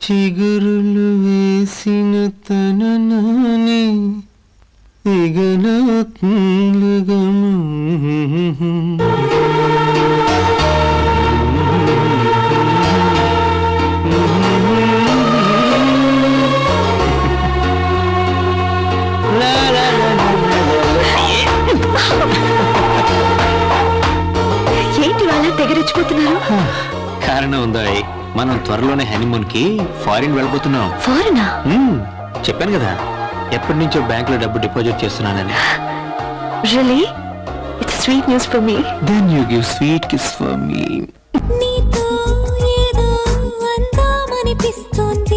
చిగురులు వేసిన తననాని ఇగనాత్మలుగము ఏంటి వాళ్ళ తెగరెచ్చిపోతున్నారు? కారణం ఉందా? మనం త్వరలోనే హనీమూన్ కి ఫారిన్ వెళ్ళిపోతున్నాం. ఫారినా? చెప్పాను కదా, ఎప్పటి నుంచో బ్యాంక్ లో డబ్బు డిపాజిట్ చేస్తున్నానని. Really? It's sweet news for me. Then you give sweet kiss for me. నీతో ఏదో అందామనిపిస్తుంది.